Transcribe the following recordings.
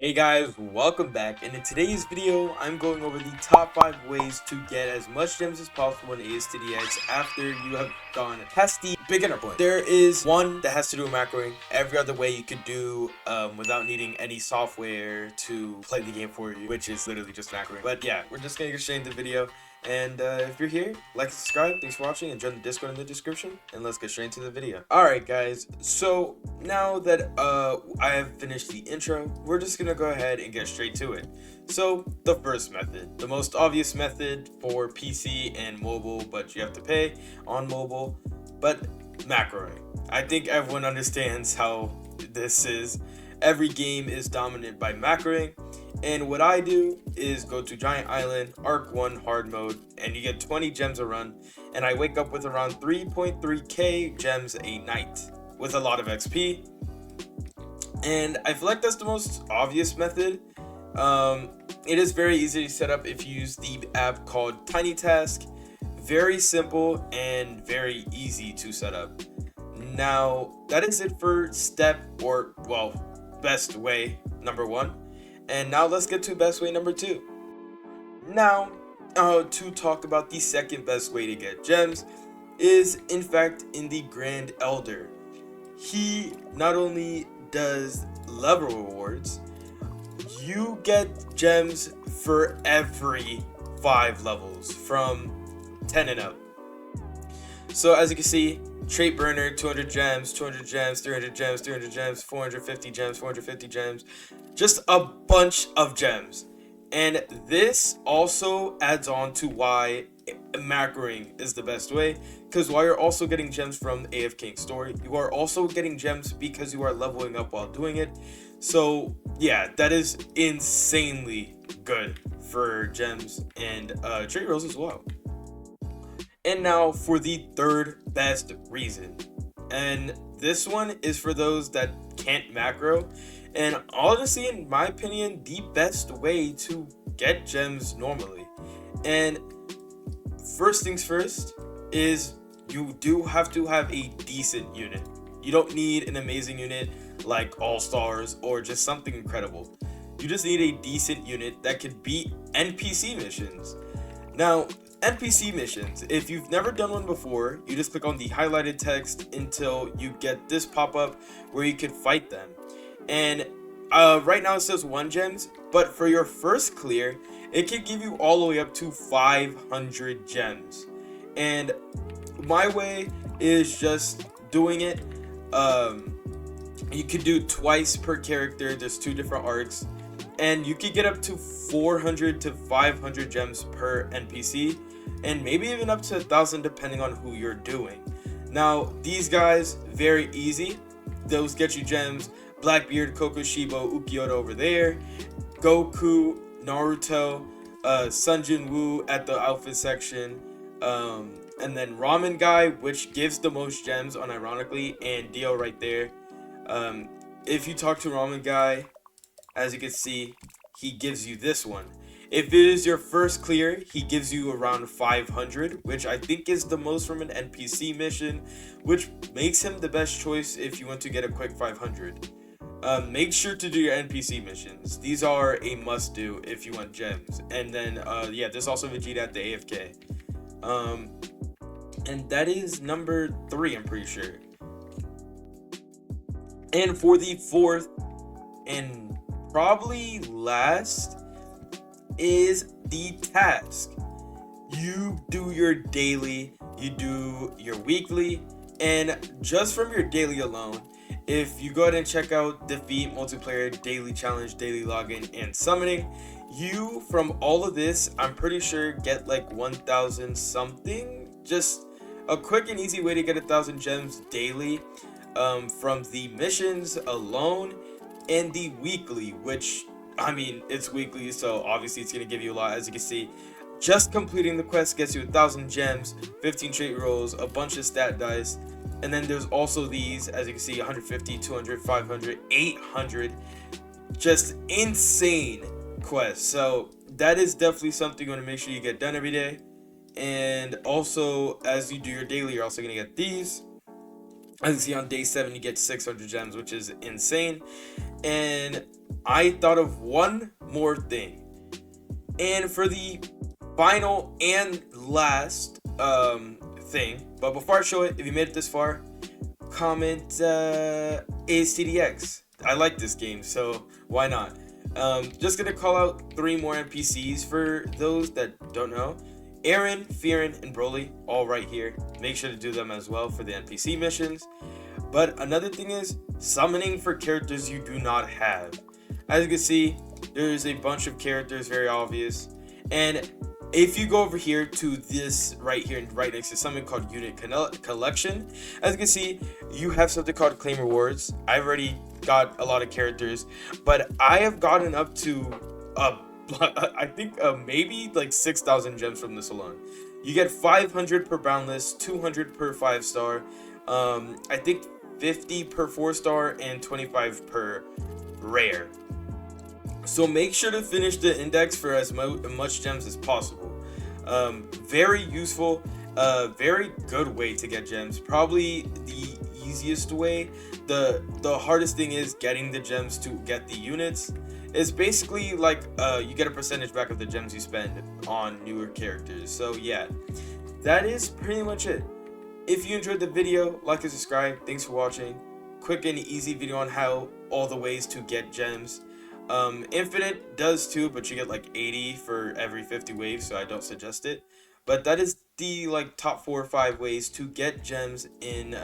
Hey guys, welcome back, and in today's video, I'm going over the top 5 ways to get as much gems as possible in ASTDX after you have gone past the beginner point. There is one that has to do with macroing. Every other way you could do without needing any software to play the game for you, which is literally just macroing. But yeah, we're just gonna get straight into the video. And if you're here, like and subscribe. Thanks for watching, and join the Discord in the description. And let's get straight into the video. Alright guys, so now that I have finished the intro, we're just gonna go ahead and get straight to it. So the first method, the most obvious method for PC and mobile, but you have to pay on mobile, but macroing. I think everyone understands how this is. Every game is dominated by macroing. And what I do is go to Giant Island, Arc 1 hard mode, and you get 20 gems a run. And I wake up with around 3.3k gems a night with a lot of XP. And I feel like that's the most obvious method. It is very easy to set up if you use the app called Tiny Task. Very simple and very easy to set up. Now, that is it for best way number 1. And now let's get to best way number 2. Now, to talk about the second best way to get gems is in fact in the Grand Elder. He not only does level rewards, you get gems for every 5 levels from 10 and up. So as you can see, trait burner, 200 gems, 200 gems, 300 gems, 300 gems, 450 gems, 450 gems, just a bunch of gems. And this also adds on to why macroing is the best way, because while you're also getting gems from AF King story, you are also getting gems because you are leveling up while doing it. So yeah, that is insanely good for gems and trait rolls as well. And now for the third best reason, and this one is for those that can't macro, and honestly, in my opinion, the best way to get gems normally. And first things first is you do have to have a decent unit. You don't need an amazing unit like All Stars or just something incredible. You just need a decent unit that could beat NPC missions. Now, NPC missions, if you've never done one before, you just click on the highlighted text until you get this pop-up where you can fight them. And right now it says 1 gems, but for your first clear, it can give you all the way up to 500 gems. And my way is just doing it. You could do twice per character. There's 2 different arcs. And you could get up to 400 to 500 gems per NPC, and maybe even up to 1,000 depending on who you're doing. Now, these guys, very easy. Those get you gems. Blackbeard, Kokoshibo, Ukiyoto over there. Goku, Naruto, Sunjin Woo at the outfit section. And then Ramen Guy, which gives the most gems unironically, and Dio right there. If you talk to Ramen Guy, as you can see, he gives you this one. If it is your first clear, he gives you around 500, which I think is the most from an NPC mission, which makes him the best choice if you want to get a quick 500. Make sure to do your NPC missions. These are a must do if you want gems. And then, yeah, there's also Vegeta at the AFK. And that is number 3, I'm pretty sure. And for the fourth and probably last is the task. You do your daily, you do your weekly, and just from your daily alone, if you go ahead and check out defeat, multiplayer, daily challenge, daily login, and summoning, you from all of this, I'm pretty sure get like 1,000 something. Just a quick and easy way to get 1,000 gems daily from the missions alone. And the weekly, which, I mean, it's weekly, so obviously it's going to give you a lot. As you can see, just completing the quest gets you 1,000 gems, 15 trait rolls, a bunch of stat dice. And then there's also these, as you can see, 150, 200, 500, 800. Just insane quests. So that is definitely something you want to make sure you get done every day. And also, as you do your daily, you're also going to get these. As you can see, on day 7 you get 600 gems, which is insane. And I thought of one more thing, and for the final and last thing, but before I show it, if you made it this far, comment Astdx. I like this game, so why not? Just gonna call out 3 more NPCs for those that don't know. Aaron, Fearon, and Broly, all right here. Make sure to do them as well for the NPC missions. But another thing is summoning for characters you do not have. As you can see, there's a bunch of characters, very obvious. And if you go over here to this right here, right next to something called Unit Collection, as you can see, you have something called Claim Rewards. I've already got a lot of characters, but I have gotten up to I think maybe like 6,000 gems from this alone. You get 500 per boundless, 200 per 5-star, I think 50 per 4-star, and 25 per rare. So make sure to finish the index for as much gems as possible. Very useful, very good way to get gems. Probably the easiest way. The hardest thing is getting the gems to get the units. It's basically like you get a percentage back of the gems you spend on newer characters. So yeah, that is pretty much it. If you enjoyed the video, like and subscribe. Thanks for watching. Quick and easy video on how all the ways to get gems. Infinite does too, but you get like 80 for every 50 waves, so I don't suggest it. But that is the like top 4 or 5 ways to get gems in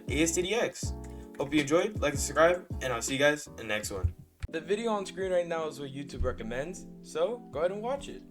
ASTDX. Hope you enjoyed. Like and subscribe, and I'll see you guys in the next one. The video on screen right now is what YouTube recommends, so go ahead and watch it.